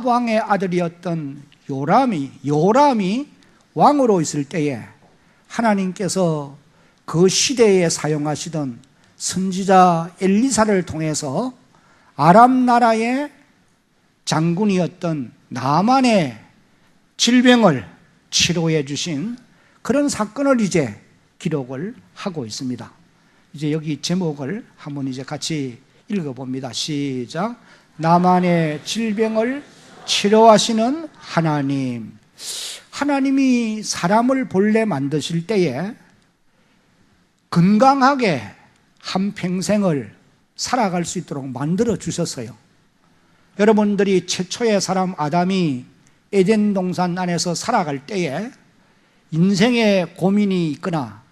왕의 아들이었던 요람이 왕으로 있을 때에 하나님께서 그 시대에 사용하시던 선지자 엘리사를 통해서 아람 나라의 장군이었던 나만의 질병을 치료해 주신 그런 사건을 이제 기록을 하고 있습니다. 이제 여기 제목을 한번 이제 같이 읽어봅니다. 시작. 나만의 질병을 치료하시는 하나님. 하나님이 사람을 본래 만드실 때에 건강하게 한평생을 살아갈 수 있도록 만들어 주셨어요. 여러분들이 최초의 사람 아담이 에덴 동산 안에서 살아갈 때에 인생에 고민이 있거나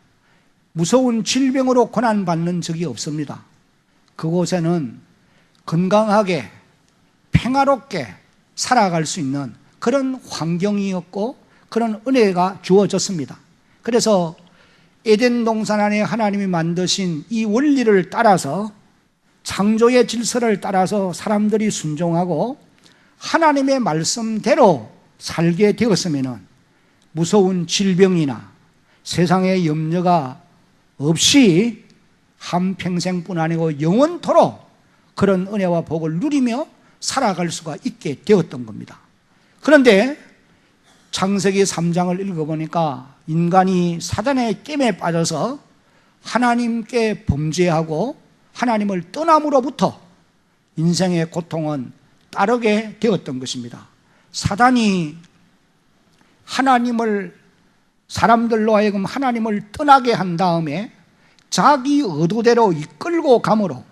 무서운 질병으로 고난받는 적이 없습니다. 그곳에는 건강하게 평화롭게 살아갈 수 있는 그런 환경이었고 그런 은혜가 주어졌습니다. 그래서 에덴 동산 안에 하나님이 만드신 이 원리를 따라서 창조의 질서를 따라서 사람들이 순종하고 하나님의 말씀대로 살게 되었으면 무서운 질병이나 세상의 염려가 없이 한평생뿐 아니고 영원토록 그런 은혜와 복을 누리며 살아갈 수가 있게 되었던 겁니다. 그런데 창세기 3장을 읽어보니까 인간이 사단의 깸에 빠져서 하나님께 범죄하고 하나님을 떠남으로부터 인생의 고통은 따르게 되었던 것입니다. 사단이 사람들로 하여금 하나님을 떠나게 한 다음에 자기 의도대로 이끌고 감으로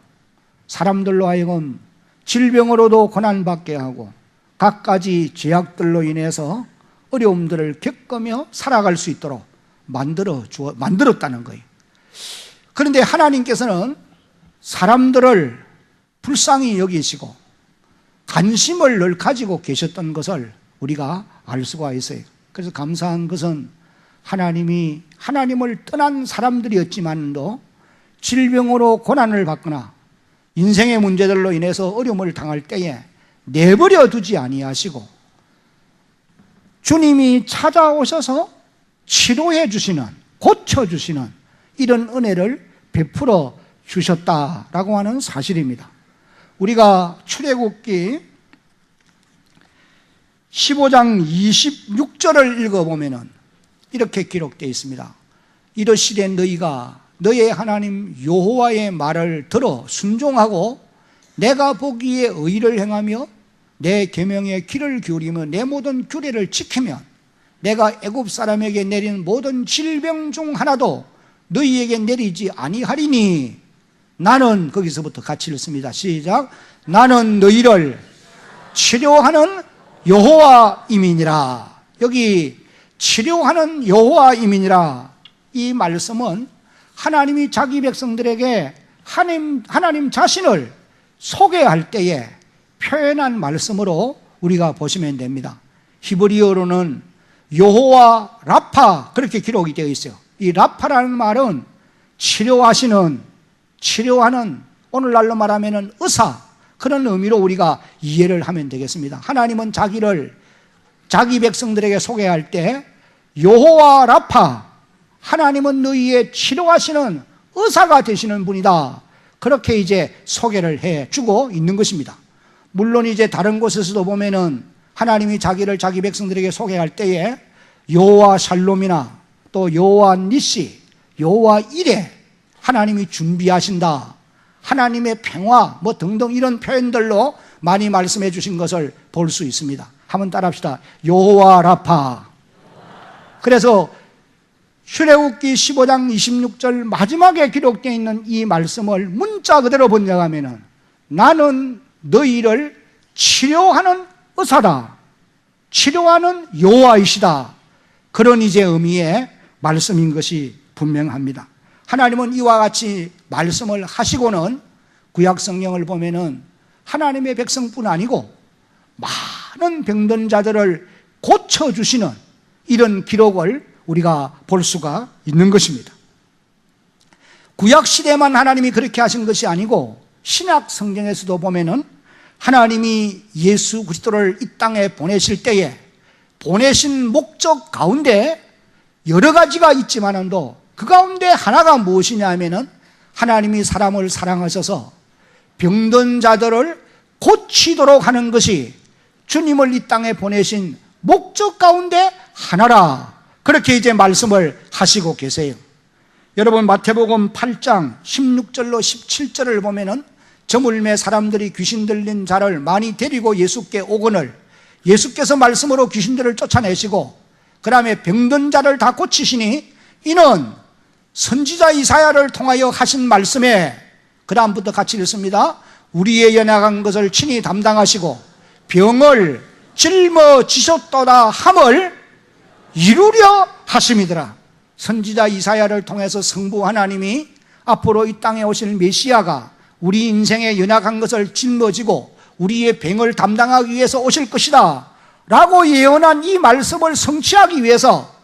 사람들로 하여금 질병으로도 고난받게 하고 갖가지 죄악들로 인해서 어려움들을 겪으며 살아갈 수 있도록 만들었다는 거예요. 그런데 하나님께서는 사람들을 불쌍히 여기시고 관심을 늘 가지고 계셨던 것을 우리가 알 수가 있어요. 그래서 감사한 것은 하나님이 하나님을 떠난 사람들이었지만도 질병으로 고난을 받거나 인생의 문제들로 인해서 어려움을 당할 때에 내버려 두지 아니하시고 주님이 찾아오셔서 치료해 주시는, 고쳐 주시는 이런 은혜를 베풀어 주셨다라고 하는 사실입니다. 우리가 출애굽기 15장 26절을 읽어보면 이렇게 기록되어 있습니다. 이르시되 너희가 너의 하나님 여호와의 말을 들어 순종하고 내가 보기에 의를 행하며 내 계명의 귀를 기울이며 내 모든 규례를 지키면 내가 애굽 사람에게 내린 모든 질병 중 하나도 너희에게 내리지 아니하리니 나는, 거기서부터 같이 읽습니다. 시작. 나는 너희를 치료하는 여호와임이니라. 여기 치료하는 여호와임이니라, 이 말씀은 하나님이 자기 백성들에게 하나님 자신을 소개할 때에 표현한 말씀으로 우리가 보시면 됩니다. 히브리어로는 여호와 라파, 그렇게 기록이 되어 있어요. 이 라파라는 말은 치료하는, 오늘날로 말하면 의사, 그런 의미로 우리가 이해를 하면 되겠습니다. 하나님은 자기 백성들에게 소개할 때 여호와 라파, 하나님은 너희의 치료하시는 의사가 되시는 분이다, 그렇게 이제 소개를 해주고 있는 것입니다. 물론 이제 다른 곳에서도 보면은 하나님이 자기를 자기 백성들에게 소개할 때에 여호와 샬롬이나 또 여호와 니시, 여호와 이레, 하나님이 준비하신다, 하나님의 평화 뭐 등등 이런 표현들로 많이 말씀해 주신 것을 볼 수 있습니다. 한번 따라합시다. 여호와 라파. 그래서 출애굽기 15장 26절 마지막에 기록되어 있는 이 말씀을 문자 그대로 번역하면은 나는 너희를 치료하는 의사다, 치료하는 여호와이시다, 그런 이제 의미의 말씀인 것이 분명합니다. 하나님은 이와 같이 말씀을 하시고는 구약 성경을 보면은 하나님의 백성뿐 아니고 많은 병든 자들을 고쳐주시는 이런 기록을 우리가 볼 수가 있는 것입니다. 구약 시대만 하나님이 그렇게 하신 것이 아니고 신약 성경에서도 보면은 하나님이 예수 그리스도를 이 땅에 보내실 때에 보내신 목적 가운데 여러 가지가 있지만도 그 가운데 하나가 무엇이냐 하면은 하나님이 사람을 사랑하셔서 병든 자들을 고치도록 하는 것이 주님을 이 땅에 보내신 목적 가운데 하나라. 그렇게 이제 말씀을 하시고 계세요. 여러분 마태복음 8장 16절로 17절을 보면은 저물매 사람들이 귀신 들린 자를 많이 데리고 예수께 오거늘 예수께서 말씀으로 귀신들을 쫓아내시고 그 다음에 병든 자를 다 고치시니 이는 선지자 이사야를 통하여 하신 말씀에 그 다음부터 같이 읽습니다. 우리의 연약한 것을 친히 담당하시고 병을 짊어지셨도다 함을 이루려 하심이더라. 선지자 이사야를 통해서 성부 하나님이 앞으로 이 땅에 오실 메시아가 우리 인생의 연약한 것을 짊어지고 우리의 병을 담당하기 위해서 오실 것이다 라고 예언한 이 말씀을 성취하기 위해서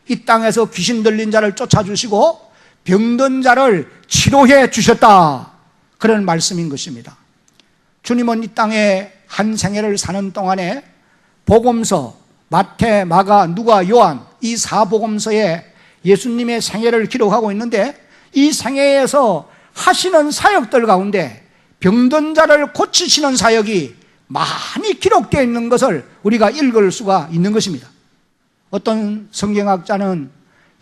이 땅에서 귀신 들린 자를 쫓아주시고 병든 자를 치료해 주셨다, 그런 말씀인 것입니다. 주님은 이 땅에 한 생애를 사는 동안에 복음서 마태, 마가, 누가, 요한 이 4복음서에 예수님의 생애를 기록하고 있는데 이 생애에서 하시는 사역들 가운데 병든 자를 고치시는 사역이 많이 기록되어 있는 것을 우리가 읽을 수가 있는 것입니다. 어떤 성경학자는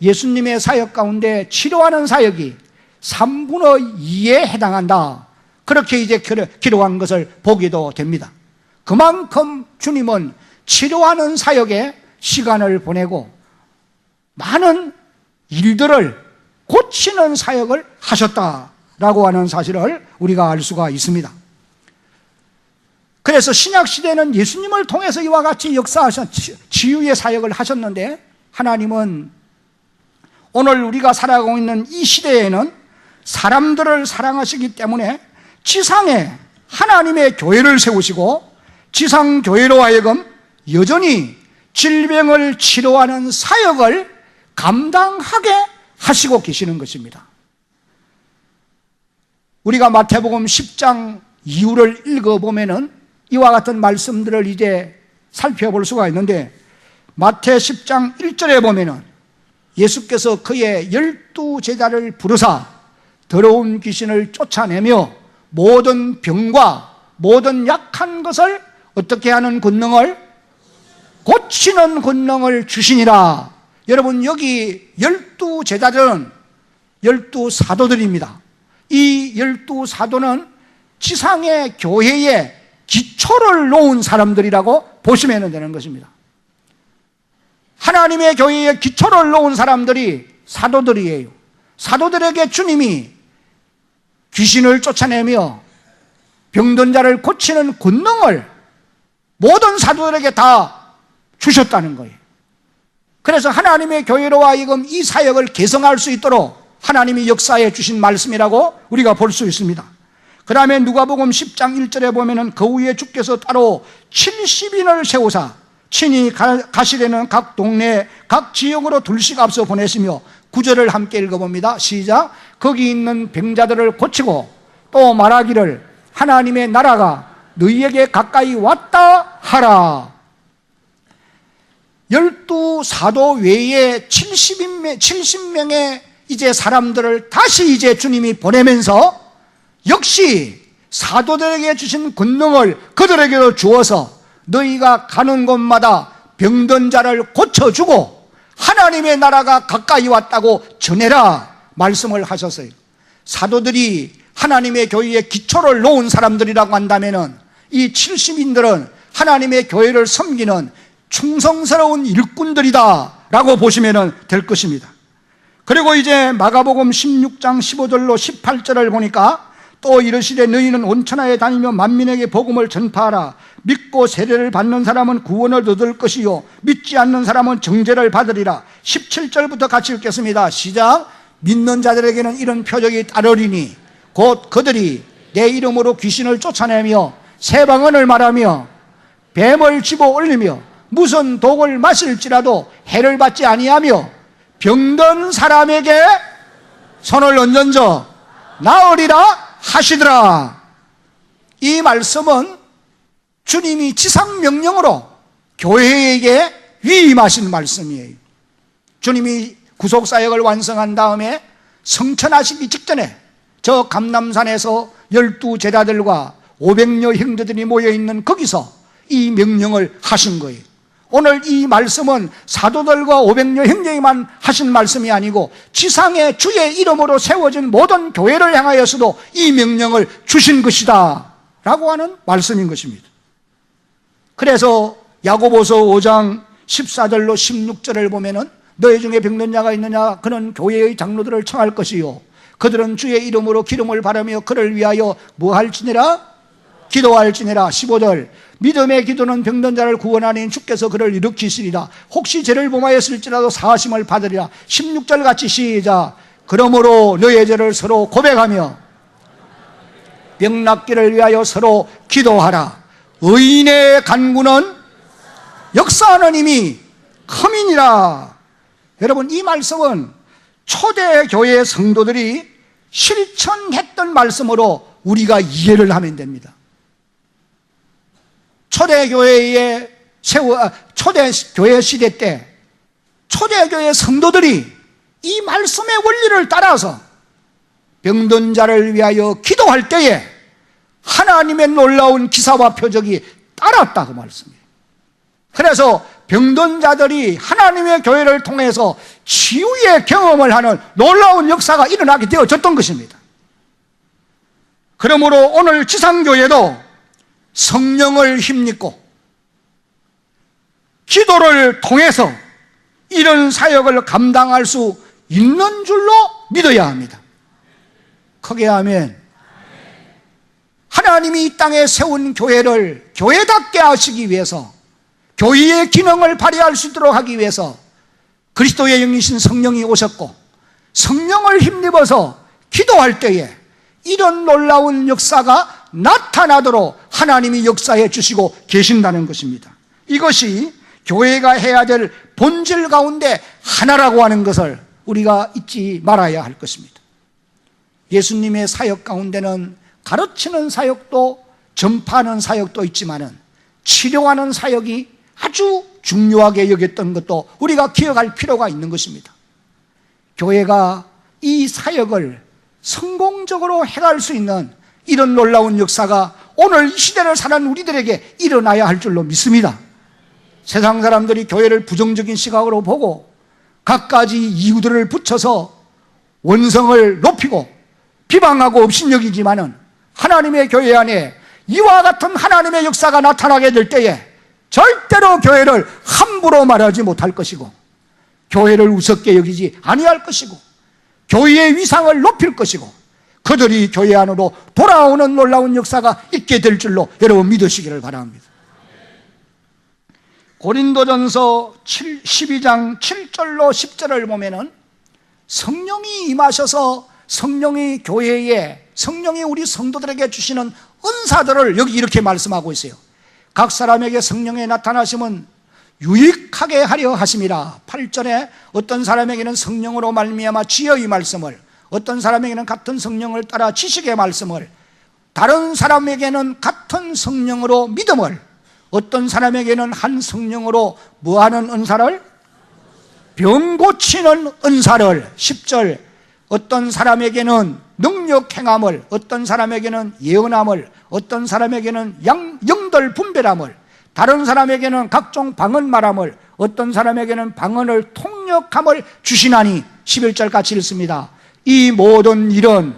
예수님의 사역 가운데 치료하는 사역이 3분의 2에 해당한다, 그렇게 이제 기록한 것을 보기도 됩니다. 그만큼 주님은 치료하는 사역에 시간을 보내고 많은 일들을 고치는 사역을 하셨다라고 하는 사실을 우리가 알 수가 있습니다. 그래서 신약시대는 예수님을 통해서 이와 같이 역사하신 치유의 사역을 하셨는데 하나님은 오늘 우리가 살아가고 있는 이 시대에는 사람들을 사랑하시기 때문에 지상에 하나님의 교회를 세우시고 지상교회로 하여금 여전히 질병을 치료하는 사역을 감당하게 하시고 계시는 것입니다. 우리가 마태복음 10장 이후를 읽어보면은 이와 같은 말씀들을 이제 살펴볼 수가 있는데 마태 10장 1절에 보면은 예수께서 그의 12제자를 부르사 더러운 귀신을 쫓아내며 모든 병과 모든 약한 것을 어떻게 하는 권능을? 고치는 권능을 주시니라. 여러분 여기 12제자들은 12사도들입니다. 이 12사도는 지상의 교회에 기초를 놓은 사람들이라고 보시면 되는 것입니다. 하나님의 교회에 기초를 놓은 사람들이 사도들이에요. 사도들에게 주님이 귀신을 쫓아내며 병든 자를 고치는 권능을 모든 사도들에게 다 주셨다는 거예요. 그래서 하나님의 교회로 하여금 이 사역을 개성할 수 있도록 하나님이 역사해 주신 말씀이라고 우리가 볼 수 있습니다. 그 다음에 누가복음 10장 1절에 보면은 그 후에 주께서 따로 70인을 세우사 친히 가시려는 각 동네 각 지역으로 둘씩 앞서 보내시며 9절을 함께 읽어봅니다. 시작. 거기 있는 병자들을 고치고 또 말하기를 하나님의 나라가 너희에게 가까이 왔다 하라. 12사도 외에 70명의 이제 사람들을 다시 이제 주님이 보내면서 역시 사도들에게 주신 권능을 그들에게도 주어서 너희가 가는 곳마다 병든 자를 고쳐주고 하나님의 나라가 가까이 왔다고 전해라 말씀을 하셨어요. 사도들이 하나님의 교회에 기초를 놓은 사람들이라고 한다면 이 70인들은 하나님의 교회를 섬기는 충성스러운 일꾼들이다 라고 보시면 될 것입니다. 그리고 이제 마가복음 16장 15절로 18절을 보니까 또 이르시되 너희는 온천하에 다니며 만민에게 복음을 전파하라. 믿고 세례를 받는 사람은 구원을 얻을 것이요 믿지 않는 사람은 정죄를 받으리라. 17절부터 같이 읽겠습니다. 시작. 믿는 자들에게는 이런 표적이 따르리니 곧 그들이 내 이름으로 귀신을 쫓아내며 새 방언을 말하며 뱀을 집어 올리며 무슨 독을 마실지라도 해를 받지 아니하며 병든 사람에게 손을 얹어 나으리라 하시더라. 이 말씀은 주님이 지상명령으로 교회에게 위임하신 말씀이에요. 주님이 구속사역을 완성한 다음에 성천하시기 직전에 저 감람산에서 12제자들과 500여 형제들이 모여있는 거기서 이 명령을 하신 거예요. 오늘 이 말씀은 사도들과 500여 형제에만 하신 말씀이 아니고 지상에 주의 이름으로 세워진 모든 교회를 향하여서도 이 명령을 주신 것이다 라고 하는 말씀인 것입니다. 그래서 야고보서 5장 14절로 16절을 보면은 너희 중에 병든 자가 있느냐 그는 교회의 장로들을 청할 것이요 그들은 주의 이름으로 기름을 바르며 그를 위하여 뭐할지니라 기도할지니라. 15절 믿음의 기도는 병든 자를 구원하니 주께서 그를 일으키시리라. 혹시 죄를 범하였을지라도 사하심을 받으리라. 16절 같이 시작. 그러므로 너의 죄를 서로 고백하며 병 낫기를 위하여 서로 기도하라. 의인의 간구는 역사하는 힘이 큼이니라. 여러분, 이 말씀은 초대교회 성도들이 실천했던 말씀으로 우리가 이해를 하면 됩니다. 초대교회 시대 때 초대교회 성도들이 이 말씀의 원리를 따라서 병든 자를 위하여 기도할 때에 하나님의 놀라운 기사와 표적이 따랐다고 말씀이에요. 그래서 병든 자들이 하나님의 교회를 통해서 치유의 경험을 하는 놀라운 역사가 일어나게 되어졌던 것입니다. 그러므로 오늘 지상교회도 성령을 힘입고 기도를 통해서 이런 사역을 감당할 수 있는 줄로 믿어야 합니다. 크게 아멘. 하나님이 이 땅에 세운 교회를 교회답게 하시기 위해서, 교회의 기능을 발휘할 수 있도록 하기 위해서 그리스도의 영이신 성령이 오셨고, 성령을 힘입어서 기도할 때에 이런 놀라운 역사가 나타나도록 하나님이 역사해 주시고 계신다는 것입니다. 이것이 교회가 해야 될 본질 가운데 하나라고 하는 것을 우리가 잊지 말아야 할 것입니다. 예수님의 사역 가운데는 가르치는 사역도 전파하는 사역도 있지만은 치료하는 사역이 아주 중요하게 여겼던 것도 우리가 기억할 필요가 있는 것입니다. 교회가 이 사역을 성공적으로 해갈 수 있는 이런 놀라운 역사가 오늘 이 시대를 사는 우리들에게 일어나야 할 줄로 믿습니다. 세상 사람들이 교회를 부정적인 시각으로 보고 갖가지 이유들을 붙여서 원성을 높이고 비방하고 업신여기지만은 하나님의 교회 안에 이와 같은 하나님의 역사가 나타나게 될 때에 절대로 교회를 함부로 말하지 못할 것이고, 교회를 우습게 여기지 아니할 것이고, 교회의 위상을 높일 것이고, 그들이 교회 안으로 돌아오는 놀라운 역사가 있게 될 줄로 여러분 믿으시기를 바랍니다. 고린도전서 12장 7절로 10절을 보면은 성령이 임하셔서 성령이 교회에, 성령이 우리 성도들에게 주시는 은사들을 여기 이렇게 말씀하고 있어요. 각 사람에게 성령의 나타나심은 유익하게 하려 하심이라. 8절에 어떤 사람에게는 성령으로 말미암아 지혜의 말씀을, 어떤 사람에게는 같은 성령을 따라 지식의 말씀을, 다른 사람에게는 같은 성령으로 믿음을, 어떤 사람에게는 한 성령으로 뭐하는 은사를? 병 고치는 은사를. 10절 어떤 사람에게는 능력 행함을, 어떤 사람에게는 예언함을, 어떤 사람에게는 영들 분별함을, 다른 사람에게는 각종 방언 말함을, 어떤 사람에게는 방언을 통역함을 주시나니. 11절 같이 읽습니다. 이 모든 일은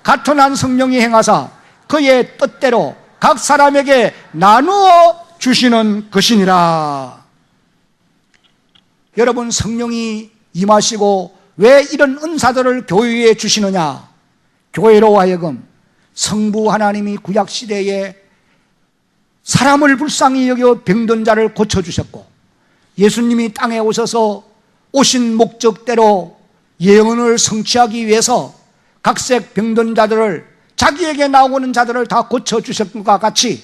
같은 한 성령이 행하사 그의 뜻대로 각 사람에게 나누어 주시는 것이니라. 여러분, 성령이 임하시고 왜 이런 은사들을 교회에 주시느냐? 교회로 하여금 성부 하나님이 구약시대에 사람을 불쌍히 여겨 병든 자를 고쳐주셨고, 예수님이 땅에 오셔서 오신 목적대로 예언을 성취하기 위해서 각색 병든 자들을, 자기에게 나오는 자들을 다 고쳐주셨던 것과 같이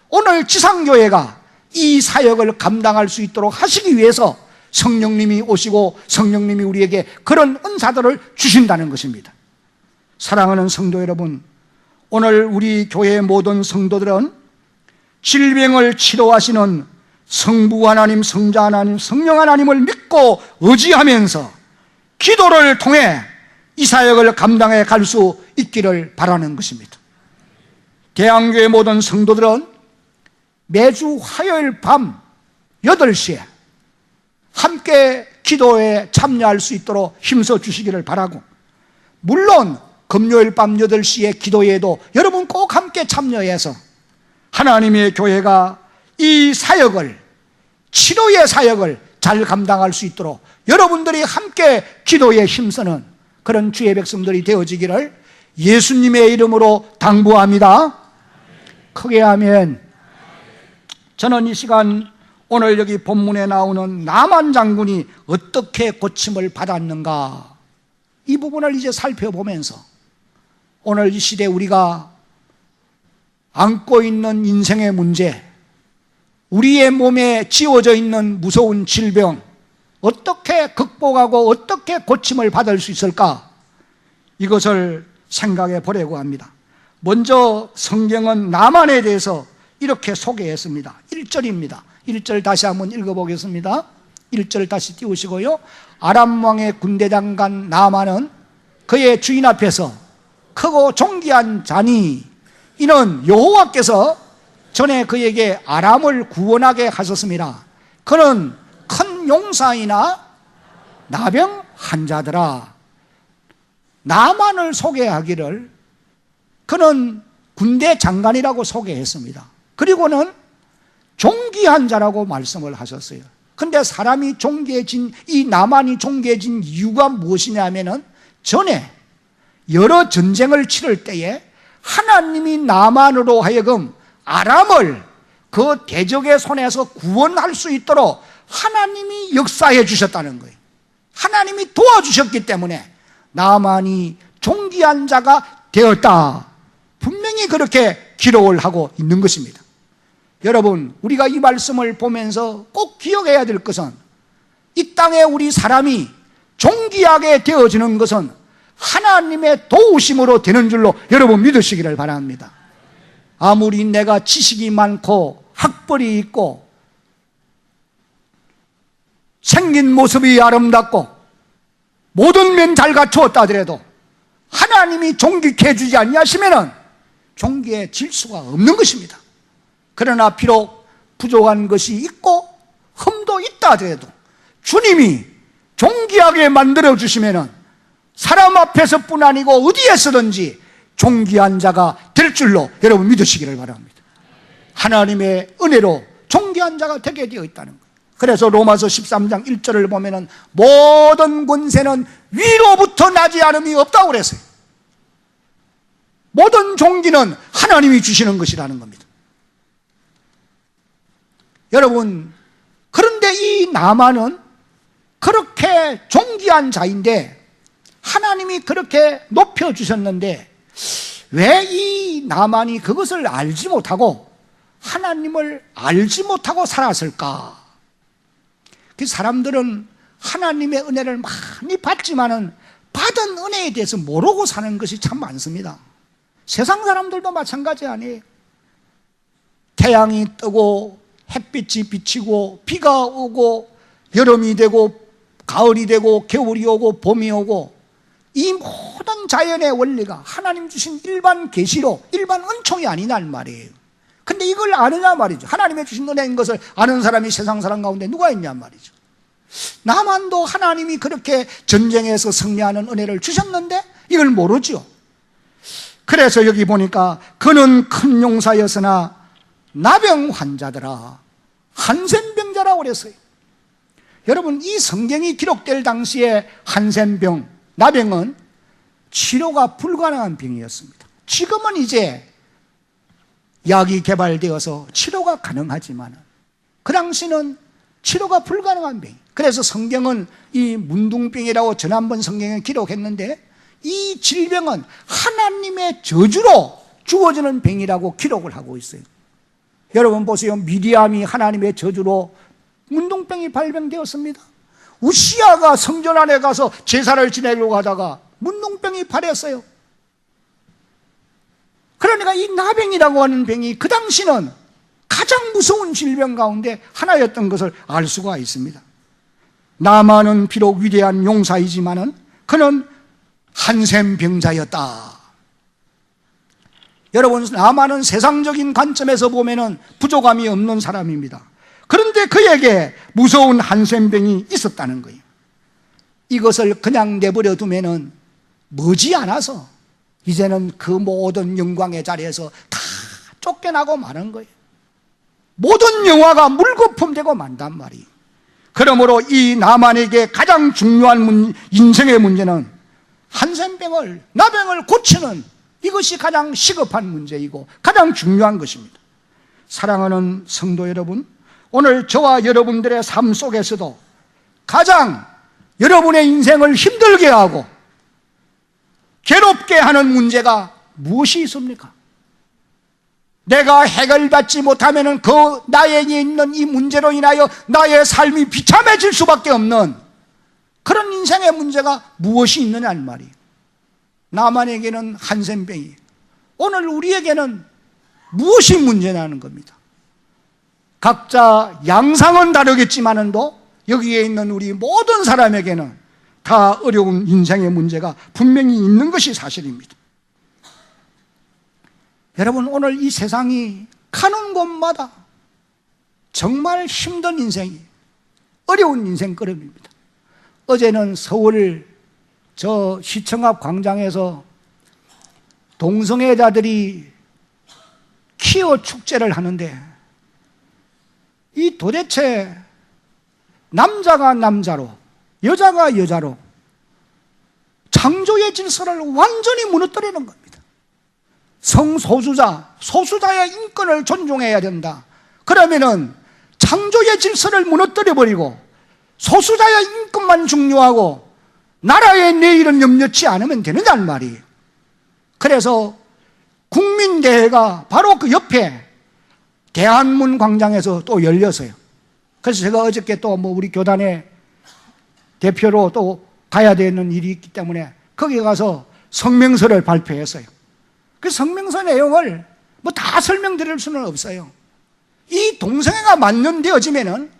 오늘 지상교회가 이 사역을 감당할 수 있도록 하시기 위해서 성령님이 오시고 성령님이 우리에게 그런 은사들을 주신다는 것입니다. 사랑하는 성도 여러분, 오늘 우리 교회의 모든 성도들은 질병을 치료하시는 성부 하나님, 성자 하나님, 성령 하나님을 믿고 의지하면서 기도를 통해 이 사역을 감당해 갈 수 있기를 바라는 것입니다. 대한교회 모든 성도들은 매주 화요일 밤 8시에 함께 기도에 참여할 수 있도록 힘써 주시기를 바라고, 물론 금요일 밤 8시에 기도회에도 여러분 꼭 함께 참여해서 하나님의 교회가 이 사역을, 치료의 사역을 잘 감당할 수 있도록 여러분들이 함께 기도에 힘쓰는 그런 주의 백성들이 되어지기를 예수님의 이름으로 당부합니다. 크게 아멘. 저는 이 시간 오늘 여기 본문에 나오는 나만 장군이 어떻게 고침을 받았는가, 이 부분을 이제 살펴보면서 오늘 이 시대 우리가 안고 있는 인생의 문제, 우리의 몸에 지워져 있는 무서운 질병, 어떻게 극복하고 어떻게 고침을 받을 수 있을까, 이것을 생각해 보려고 합니다. 먼저 성경은 나만에 대해서 이렇게 소개했습니다. 1절입니다. 1절 다시 한번 읽어보겠습니다. 1절 다시 띄우시고요. 아람 왕의 군대 장관 나만은 그의 주인 앞에서 크고 존귀한 자니, 이는 여호와께서 전에 그에게 아람을 구원하게 하셨습니다. 그는 큰 용사이나 나병 환자더라. 나만을 소개하기를 그는 군대 장관이라고 소개했습니다. 그리고는 존귀한 자라고 말씀을 하셨어요. 근데 사람이 존귀해진, 이 나만이 존귀해진 이유가 무엇이냐면은 전에 여러 전쟁을 치를 때에 하나님이 나만으로 하여금 아람을 그 대적의 손에서 구원할 수 있도록 하나님이 역사해 주셨다는 거예요. 하나님이 도와주셨기 때문에 나만이 존귀한 자가 되었다, 분명히 그렇게 기록을 하고 있는 것입니다. 여러분, 우리가 이 말씀을 보면서 꼭 기억해야 될 것은, 이 땅에 우리 사람이 존귀하게 되어지는 것은 하나님의 도우심으로 되는 줄로 여러분 믿으시기를 바랍니다. 아무리 내가 지식이 많고 학벌이 있고 생긴 모습이 아름답고 모든 면 잘 갖추었다 하더라도 하나님이 존귀케 해주지 아니하시면은 존귀해질 수가 없는 것입니다. 그러나 비록 부족한 것이 있고 흠도 있다 하더라도 주님이 존귀하게 만들어 주시면은 사람 앞에서뿐 아니고 어디에서든지 존귀한 자가 될 줄로 여러분 믿으시기를 바랍니다. 하나님의 은혜로 존귀한 자가 되게 되어 있다는 거예요. 그래서 로마서 13장 1절을 보면은 모든 권세는 위로부터 나지 않음이 없다고 그랬어요. 모든 존귀는 하나님이 주시는 것이라는 겁니다. 여러분, 그런데 이 나만은 그렇게 존귀한 자인데 하나님이 그렇게 높여주셨는데 왜 이 나만이 그것을 알지 못하고 하나님을 알지 못하고 살았을까? 그 사람들은 하나님의 은혜를 많이 받지만은 받은 은혜에 대해서 모르고 사는 것이 참 많습니다. 세상 사람들도 마찬가지 아니에요. 태양이 뜨고 햇빛이 비치고 비가 오고 여름이 되고 가을이 되고 겨울이 오고 봄이 오고, 이 모든 자연의 원리가 하나님 주신 일반 계시로 일반 은총이 아니란 말이에요. 근데 이걸 아느냐 말이죠. 하나님의 주신 은혜인 것을 아는 사람이 세상 사람 가운데 누가 있냐 말이죠. 나만도 하나님이 그렇게 전쟁에서 승리하는 은혜를 주셨는데 이걸 모르죠. 그래서 여기 보니까 그는 큰 용사였으나 나병 환자더라. 한센병자라고 그랬어요. 여러분, 이 성경이 기록될 당시에 한센병, 나병은 치료가 불가능한 병이었습니다. 지금은 이제 약이 개발되어서 치료가 가능하지만 그 당시는 치료가 불가능한 병. 그래서 성경은 이 문둥병이라고 지난번 성경에 기록했는데 이 질병은 하나님의 저주로 주어지는 병이라고 기록을 하고 있어요. 여러분 보세요. 미리암이 하나님의 저주로 문둥병이 발병되었습니다. 우시아가 성전 안에 가서 제사를 지내려고 하다가 문둥병이 발했어요. 그러니까 이 나병이라고 하는 병이 그 당시는 가장 무서운 질병 가운데 하나였던 것을 알 수가 있습니다. 나만은 비록 위대한 용사이지만은 그는 한센병자였다. 여러분, 나만은 세상적인 관점에서 보면은 부족함이 없는 사람입니다. 그런데 그에게 무서운 한센병이 있었다는 거예요. 이것을 그냥 내버려 두면은 머지않아서 이제는 그 모든 영광의 자리에서 다 쫓겨나고 마는 거예요. 모든 영화가 물거품되고 만단 말이에요. 그러므로 이 나만에게 가장 중요한 인생의 문제는 한센병을, 나병을 고치는 이것이 가장 시급한 문제이고 가장 중요한 것입니다. 사랑하는 성도 여러분, 오늘 저와 여러분들의 삶 속에서도 가장 여러분의 인생을 힘들게 하고 괴롭게 하는 문제가 무엇이 있습니까? 내가 해결받지 못하면 그 나에게 있는 이 문제로 인하여 나의 삶이 비참해질 수밖에 없는 그런 인생의 문제가 무엇이 있느냐는 말이에요. 나만에게는 한센병이, 오늘 우리에게는 무엇이 문제냐는 겁니다. 각자 양상은 다르겠지만도 여기에 있는 우리 모든 사람에게는 다 어려운 인생의 문제가 분명히 있는 것이 사실입니다. 여러분, 오늘 이 세상이 가는 곳마다 정말 힘든 인생이, 어려운 인생걸음입니다. 어제는 서울 저 시청 앞 광장에서 동성애자들이 퀴어 축제를 하는데, 이 도대체 남자가 남자로, 여자가 여자로 창조의 질서를 완전히 무너뜨리는 겁니다. 성소수자, 소수자의 인권을 존중해야 된다. 그러면은 창조의 질서를 무너뜨려버리고 소수자의 인권만 중요하고 나라의 내일은 염려치 않으면 되느냐는 말이에요. 그래서 국민대회가 바로 그 옆에 대한문 광장에서 또 열렸어요. 그래서 제가 어저께 또 우리 교단의 대표로 또 가야 되는 일이 있기 때문에 거기 가서 성명서를 발표했어요. 그 성명서 내용을 다 설명드릴 수는 없어요. 이 동성애가 만연되어지면은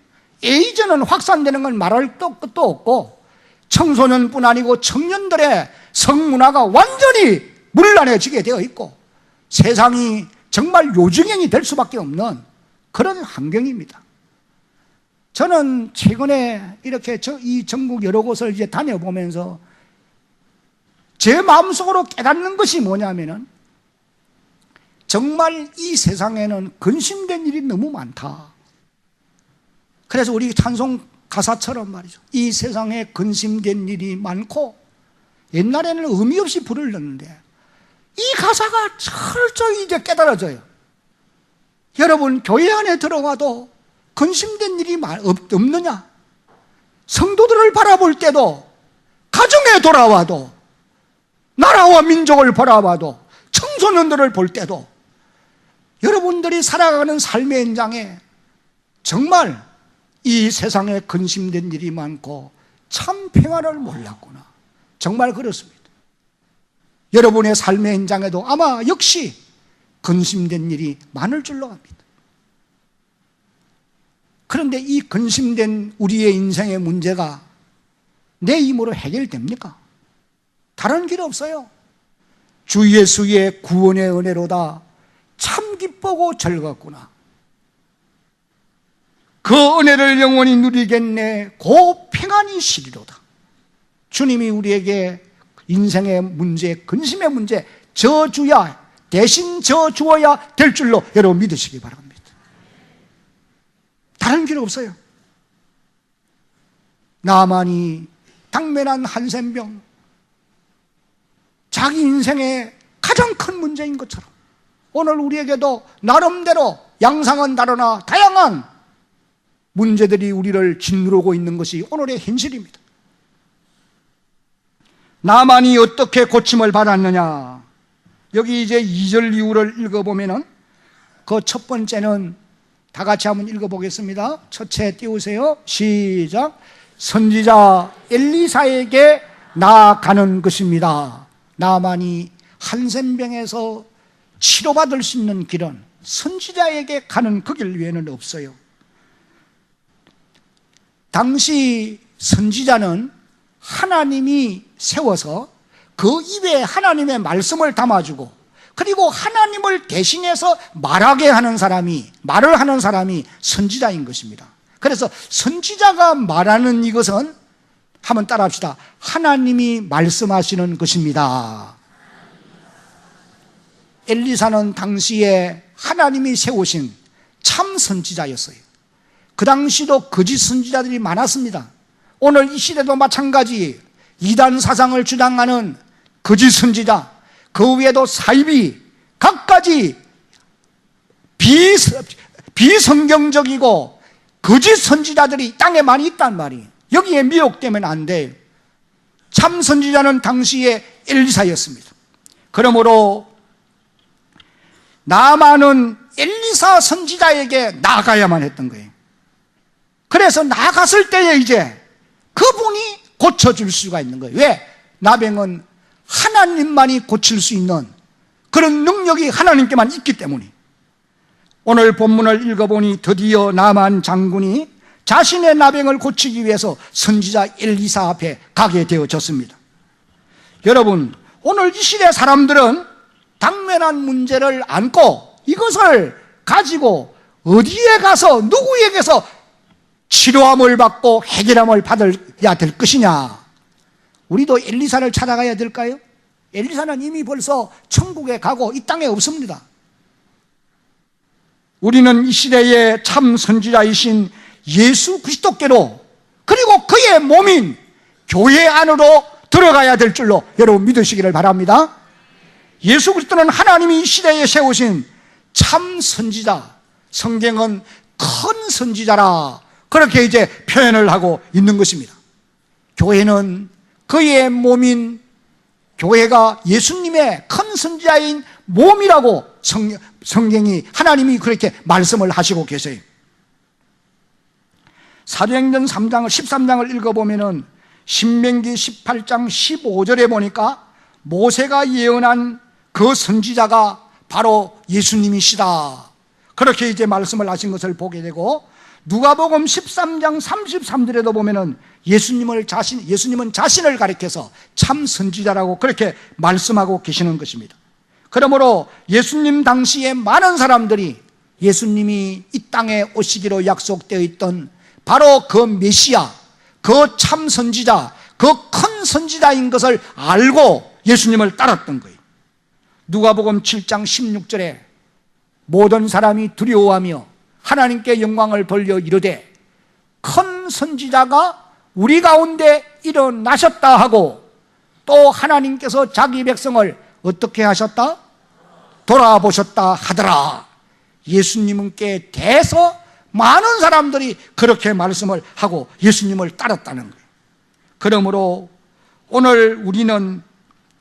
에이즈는 확산되는 건 말할 것도 없고 청소년뿐 아니고 청년들의 성문화가 완전히 문란해지게 되어 있고 세상이 정말 요증행이 될 수밖에 없는 그런 환경입니다. 저는 최근에 이렇게 이 전국 여러 곳을 이제 다녀보면서 제 마음속으로 깨닫는 것이 뭐냐면은 정말 이 세상에는 근심된 일이 너무 많다. 그래서 우리 찬송 가사처럼 말이죠. 이 세상에 근심된 일이 많고, 옛날에는 의미 없이 부르는데 이 가사가 철저히 이제 깨달아져요. 여러분, 교회 안에 들어가도 근심된 일이 없느냐? 성도들을 바라볼 때도, 가정에 돌아와도, 나라와 민족을 바라봐도, 청소년들을 볼 때도 여러분들이 살아가는 삶의 현장에 정말 이 세상에 근심된 일이 많고 참 평안을 몰랐구나. 정말 그렇습니다. 여러분의 삶의 현장에도 아마 역시 근심된 일이 많을 줄로 압니다. 그런데 이 근심된 우리의 인생의 문제가 내 힘으로 해결됩니까? 다른 길 없어요. 주 예수의 구원의 은혜로다 참 기쁘고 즐겁구나. 그 은혜를 영원히 누리겠네 고 평안이 시리로다. 주님이 우리에게 인생의 문제, 근심의 문제 져주야, 대신 져주어야 될 줄로 여러분 믿으시기 바랍니다. 다른 길 없어요. 나만이 당면한 한센병, 자기 인생의 가장 큰 문제인 것처럼 오늘 우리에게도 나름대로 양상은 다르나 다양한 문제들이 우리를 짓누르고 있는 것이 오늘의 현실입니다. 나만이 어떻게 고침을 받았느냐? 여기 이제 2절 이후를 읽어보면은 그 첫 번째는 다 같이 한번 읽어보겠습니다. 첫째 띄우세요. 시작. 선지자 엘리사에게 나아가는 것입니다. 나만이 한센병에서 치료받을 수 있는 길은 선지자에게 가는 그 길 외에는 없어요. 당시 선지자는 하나님이 세워서 그 입에 하나님의 말씀을 담아주고, 그리고 하나님을 대신해서 말을 하는 사람이 선지자인 것입니다. 그래서 선지자가 말하는 이것은, 한번 따라합시다. 하나님이 말씀하시는 것입니다. 엘리사는 당시에 하나님이 세우신 참 선지자였어요. 그 당시도 거짓 선지자들이 많았습니다. 오늘 이 시대도 마찬가지, 이단 사상을 주장하는 거짓 선지자, 그 외에도 사이비, 갖가지 비성경적이고 거짓 선지자들이 땅에 많이 있단 말이에요. 여기에 미혹되면 안 돼요. 참 선지자는 당시에 엘리사였습니다. 그러므로 나아만은 엘리사 선지자에게 나가야만 했던 거예요. 그래서 나갔을 때에 이제 그분이 고쳐줄 수가 있는 거예요. 왜? 나병은 하나님만이 고칠 수 있는 그런 능력이 하나님께만 있기 때문에. 오늘 본문을 읽어보니 드디어 나만 장군이 자신의 나병을 고치기 위해서 선지자 엘리사 앞에 가게 되어졌습니다. 여러분, 오늘 이 시대 사람들은 당면한 문제를 안고 이것을 가지고 어디에 가서 누구에게서 치료함을 받고 해결함을 받아야 될 것이냐? 우리도 엘리사를 찾아가야 될까요? 엘리사는 이미 벌써 천국에 가고 이 땅에 없습니다. 우리는 이 시대의 참 선지자이신 예수 그리스도께로, 그리고 그의 몸인 교회 안으로 들어가야 될 줄로 여러분 믿으시기를 바랍니다. 예수 그리스도는 하나님이 이 시대에 세우신 참 선지자, 성경은 큰 선지자라 그렇게 이제 표현을 하고 있는 것입니다. 교회는 그의 몸인, 교회가 예수님의 큰 선지자인 몸이라고 성경이, 하나님이 그렇게 말씀을 하시고 계세요. 사도행전 13장을 읽어보면은 신명기 18장 15절에 보니까 모세가 예언한 그 선지자가 바로 예수님이시다, 그렇게 이제 말씀을 하신 것을 보게 되고, 누가복음 13장 33절에도 보면은 예수님은 자신을 가리켜서 참 선지자라고 그렇게 말씀하고 계시는 것입니다. 그러므로 예수님 당시에 많은 사람들이 예수님이 이 땅에 오시기로 약속되어 있던 바로 그 메시아, 그 참 선지자, 그 큰 선지자인 것을 알고 예수님을 따랐던 거예요. 누가복음 7장 16절에 모든 사람이 두려워하며 하나님께 영광을 돌려 이르되 큰 선지자가 우리 가운데 일어나셨다 하고, 또 하나님께서 자기 백성을 어떻게 하셨다? 돌아보셨다 하더라. 예수님께 대해서 많은 사람들이 그렇게 말씀을 하고 예수님을 따랐다는 거예요. 그러므로 오늘 우리는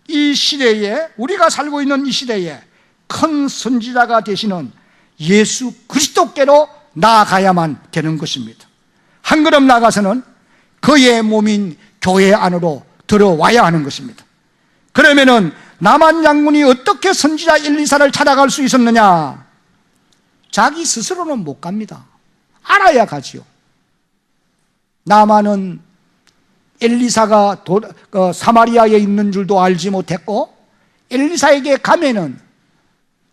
이 시대에, 우리가 살고 있는 이 시대에 큰 선지자가 되시는 예수 그리스도께로 나아가야만 되는 것입니다. 한 걸음 나가서는 그의 몸인 교회 안으로 들어와야 하는 것입니다. 그러면은 나만 장군이 어떻게 선지자 엘리사를 찾아갈 수 있었느냐? 자기 스스로는 못 갑니다. 알아야 가지요. 나만은 엘리사가 사마리아에 있는 줄도 알지 못했고, 엘리사에게 가면은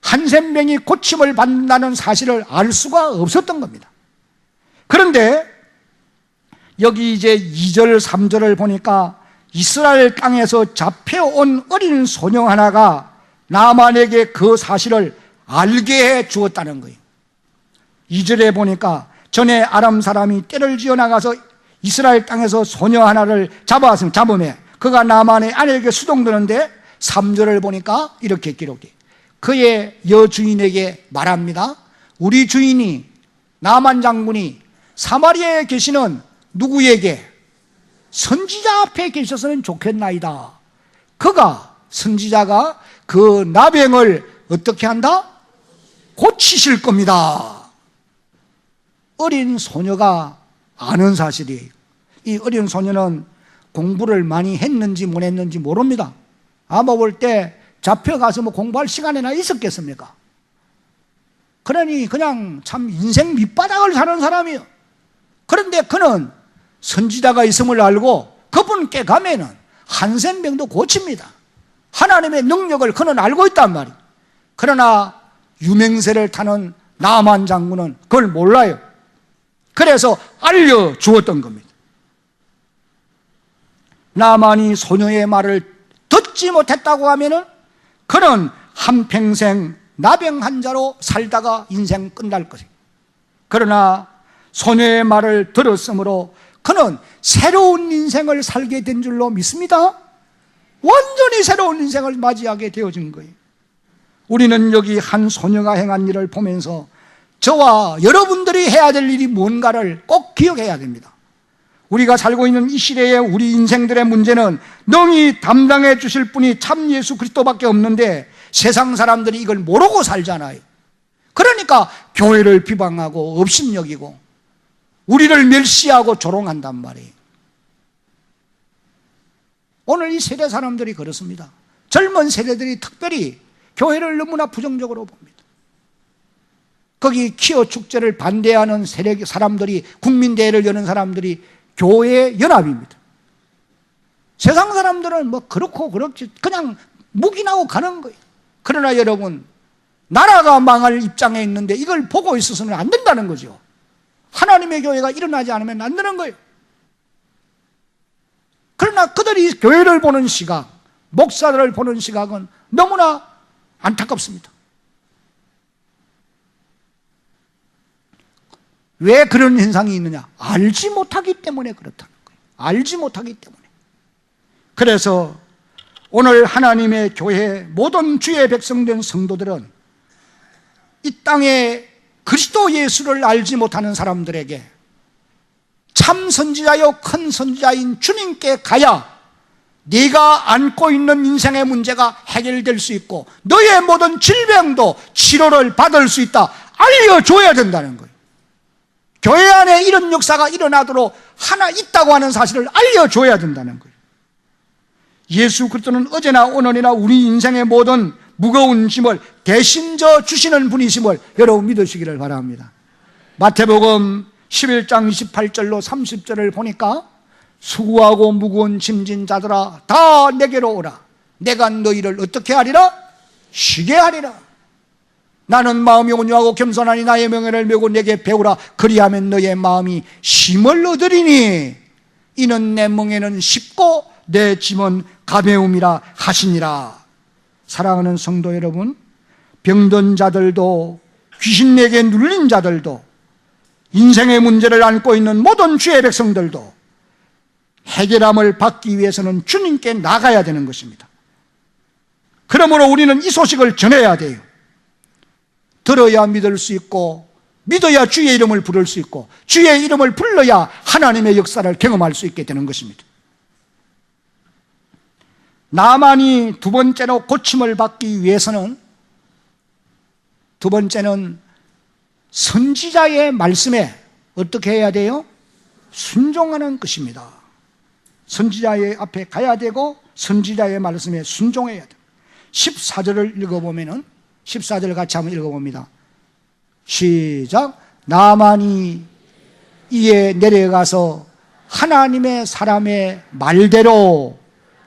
한센병이 고침을 받는다는 사실을 알 수가 없었던 겁니다. 그런데 여기 이제 2절 3절을 보니까 이스라엘 땅에서 잡혀온 어린 소녀 하나가 나만에게 그 사실을 알게 해 주었다는 거예요. 2절에 보니까 전에 아람 사람이 떼를 지어 나가서 이스라엘 땅에서 소녀 하나를 잡으며 그가 나만의 아내에게 수동드는데, 3절을 보니까 이렇게 기록돼, 그의 여주인에게 말합니다. 우리 주인이, 나만 장군이 사마리아에 계시는 누구에게? 선지자 앞에 계셨으면 좋겠나이다. 그가, 선지자가 그 나병을 어떻게 한다? 고치실 겁니다. 어린 소녀가 아는 사실이에요. 이 어린 소녀는 공부를 많이 했는지 못 했는지 모릅니다. 아마 볼 때 잡혀가서 뭐 공부할 시간이나 있었겠습니까? 그러니 그냥 참 인생 밑바닥을 사는 사람이요. 그런데 그는 선지자가 있음을 알고 그분께 가면은 한센병도 고칩니다. 하나님의 능력을 그는 알고 있단 말이에요. 그러나 유명세를 타는 나만 장군은 그걸 몰라요. 그래서 알려주었던 겁니다. 나만이 소녀의 말을 듣지 못했다고 하면은 그는 한평생 나병 환자로 살다가 인생 끝날 것이에요. 그러나 소녀의 말을 들었으므로 그는 새로운 인생을 살게 된 줄로 믿습니다. 완전히 새로운 인생을 맞이하게 되어진 거예요. 우리는 여기 한 소녀가 행한 일을 보면서 저와 여러분들이 해야 될 일이 뭔가를 꼭 기억해야 됩니다. 우리가 살고 있는 이 시대의 우리 인생들의 문제는 능히 담당해 주실 분이 참 예수 그리스도밖에 없는데 세상 사람들이 이걸 모르고 살잖아요. 그러니까 교회를 비방하고 업신여기고 우리를 멸시하고 조롱한단 말이에요. 오늘 이 세대 사람들이 그렇습니다. 젊은 세대들이 특별히 교회를 너무나 부정적으로 봅니다. 거기 퀴어 축제를 반대하는 세력 사람들이, 국민대회를 여는 사람들이 교회 연합입니다. 세상 사람들은 뭐 그렇고 그렇지 그냥 묵인하고 가는 거예요. 그러나 여러분, 나라가 망할 입장에 있는데 이걸 보고 있어서는 안 된다는 거죠. 하나님의 교회가 일어나지 않으면 안 되는 거예요. 그러나 그들이 교회를 보는 시각, 목사들을 보는 시각은 너무나 안타깝습니다. 왜 그런 현상이 있느냐? 알지 못하기 때문에 그렇다는 거예요. 알지 못하기 때문에. 그래서 오늘 하나님의 교회 모든 주의 백성된 성도들은 이 땅에 그리스도 예수를 알지 못하는 사람들에게 참 선지자요 큰 선지자인 주님께 가야 네가 안고 있는 인생의 문제가 해결될 수 있고 너의 모든 질병도 치료를 받을 수 있다 알려줘야 된다는 거예요. 교회 안에 이런 역사가 일어나도록 하나 있다고 하는 사실을 알려줘야 된다는 거예요. 예수 그리스도는 어제나 오늘이나 우리 인생의 모든 무거운 짐을 대신 져 주시는 분이심을 여러분 믿으시기를 바랍니다. 마태복음 11장 28절로 30절을 보니까 수고하고 무거운 짐진 자들아 다 내게로 오라. 내가 너희를 어떻게 하리라? 쉬게 하리라. 나는 마음이 온유하고 겸손하니 나의 명예를 메고 내게 배우라. 그리하면 너의 마음이 쉼을 얻으리니 이는 내 멍에는 쉽고 내 짐은 가벼움이라 하시니라. 사랑하는 성도 여러분, 병든 자들도 귀신에게 눌린 자들도 인생의 문제를 안고 있는 모든 주의 백성들도 해결함을 받기 위해서는 주님께 나가야 되는 것입니다. 그러므로 우리는 이 소식을 전해야 돼요. 들어야 믿을 수 있고 믿어야 주의 이름을 부를 수 있고 주의 이름을 불러야 하나님의 역사를 경험할 수 있게 되는 것입니다. 나만이 두 번째로 고침을 받기 위해서는 두 번째는 선지자의 말씀에 어떻게 해야 돼요? 순종하는 것입니다. 선지자의 앞에 가야 되고 선지자의 말씀에 순종해야 돼요. 14절을 읽어보면은 14절 같이 한번 읽어봅니다. 시작. 나만이 이에 내려가서 하나님의 사람의 말대로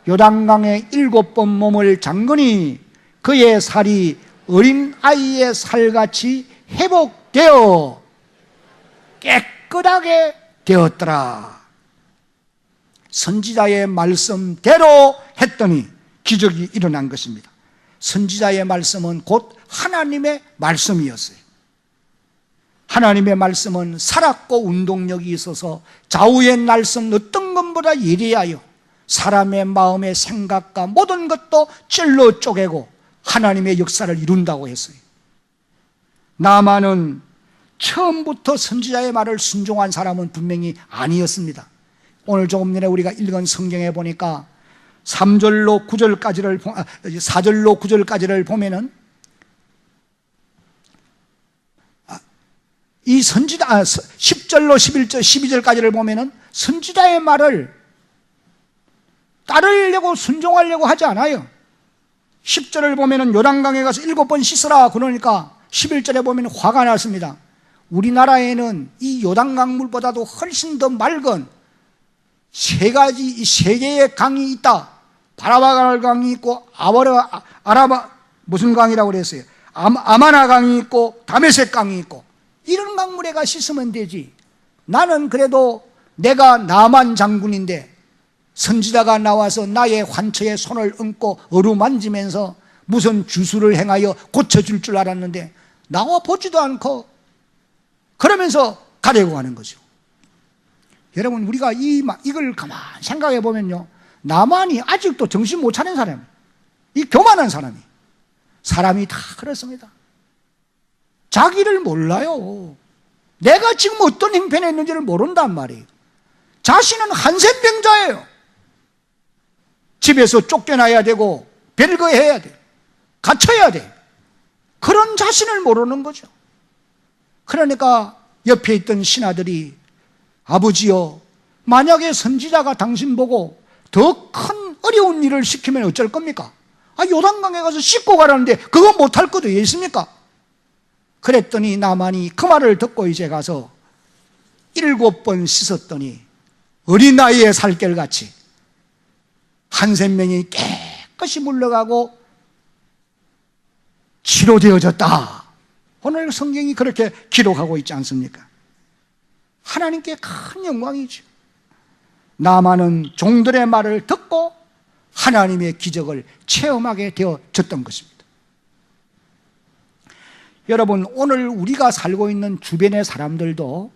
요단강에 7번 몸을 잠그니 그의 살이 어린 아이의 살같이 회복되어 깨끗하게 되었더라. 선지자의 말씀대로 했더니 기적이 일어난 것입니다. 선지자의 말씀은 곧 하나님의 말씀이었어요. 하나님의 말씀은 살았고 운동력이 있어서 좌우의 날선 어떤 것보다 예리하여 사람의 마음의 생각과 모든 것도 찔러 쪼개고 하나님의 역사를 이룬다고 했어요. 나만은 처음부터 선지자의 말을 순종한 사람은 분명히 아니었습니다. 오늘 조금 전에 우리가 읽은 성경에 보니까 4절로 9절까지를 보면은 이 선지자 10절로 11절 12절까지를 보면은 선지자의 말을 따르려고 순종하려고 하지 않아요. 10절을 보면은 요단강에 가서 7번 씻으라 그러니까 11절에 보면 화가 났습니다. 우리나라에는 이 요단강물보다도 훨씬 더 맑은 세 개의 강이 있다. 바라바갈 강이 있고 무슨 강이라고 그랬어요? 아마나 강이 있고 다메섹 강이 있고, 이런 강물에 가 씻으면 되지. 나는 그래도 내가 나만 장군인데 선지자가 나와서 나의 환처에 손을 얹고 어루만지면서 무슨 주술을 행하여 고쳐줄 줄 알았는데 나와 보지도 않고 그러면서 가려고 하는 거죠. 여러분, 우리가 이걸 가만 생각해 보면요, 나만이 아직도 정신 못 차린 사람, 이 교만한 사람이 다 그렇습니다. 자기를 몰라요. 내가 지금 어떤 형편에 있는지를 모른단 말이에요. 자신은 한센병자예요. 집에서 쫓겨나야 되고 별거해야 돼, 갇혀야 돼. 그런 자신을 모르는 거죠. 그러니까 옆에 있던 신하들이, 아버지여, 만약에 선지자가 당신 보고 더 큰 어려운 일을 시키면 어쩔 겁니까? 요단강에 가서 씻고 가라는데 그거 못할 것도 있습니까? 그랬더니 나만이 그 말을 듣고 이제 가서 7번 씻었더니 어린아이의 살결같이 한센명이 깨끗이 물러가고 치료되어졌다. 오늘 성경이 그렇게 기록하고 있지 않습니까? 하나님께 큰 영광이죠. 나만은 종들의 말을 듣고 하나님의 기적을 체험하게 되어졌던 것입니다. 여러분, 오늘 우리가 살고 있는 주변의 사람들도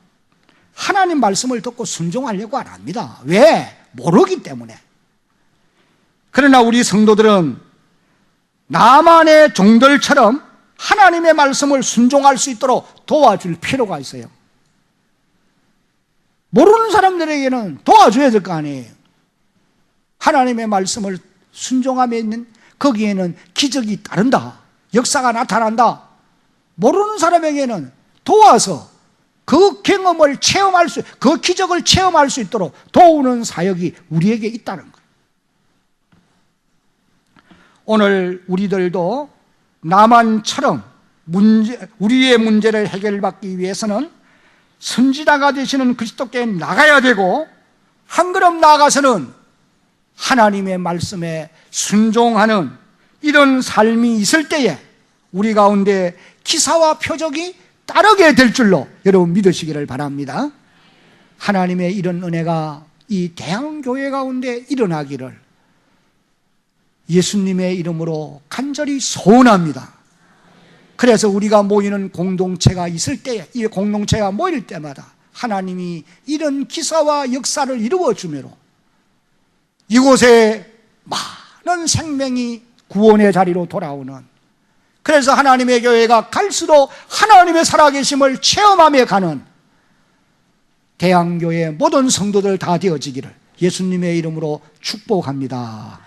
하나님 말씀을 듣고 순종하려고 안 합니다. 왜? 모르기 때문에. 그러나 우리 성도들은 나만의 종들처럼 하나님의 말씀을 순종할 수 있도록 도와줄 필요가 있어요. 모르는 사람들에게는 도와줘야 될 거 아니에요. 하나님의 말씀을 순종하면 거기에는 기적이 따른다, 역사가 나타난다. 모르는 사람에게는 도와서 그 경험을 체험할 수, 그 기적을 체험할 수 있도록 도우는 사역이 우리에게 있다는 거예요. 오늘 우리들도 나만처럼 우리의 문제를 해결받기 위해서는 선지자가 되시는 그리스도께 나가야 되고, 한 걸음 나아가서는 하나님의 말씀에 순종하는 이런 삶이 있을 때에 우리 가운데 기사와 표적이 따르게 될 줄로 여러분 믿으시기를 바랍니다. 하나님의 이런 은혜가 이 대한교회 가운데 일어나기를 예수님의 이름으로 간절히 소원합니다. 그래서 우리가 모이는 공동체가 있을 때에, 이 공동체가 모일 때마다 하나님이 이런 기사와 역사를 이루어 주므로 이곳에 많은 생명이 구원의 자리로 돌아오는, 그래서 하나님의 교회가 갈수록 하나님의 살아계심을 체험하며 가는 대한교회 모든 성도들 다 되어지기를 예수님의 이름으로 축복합니다.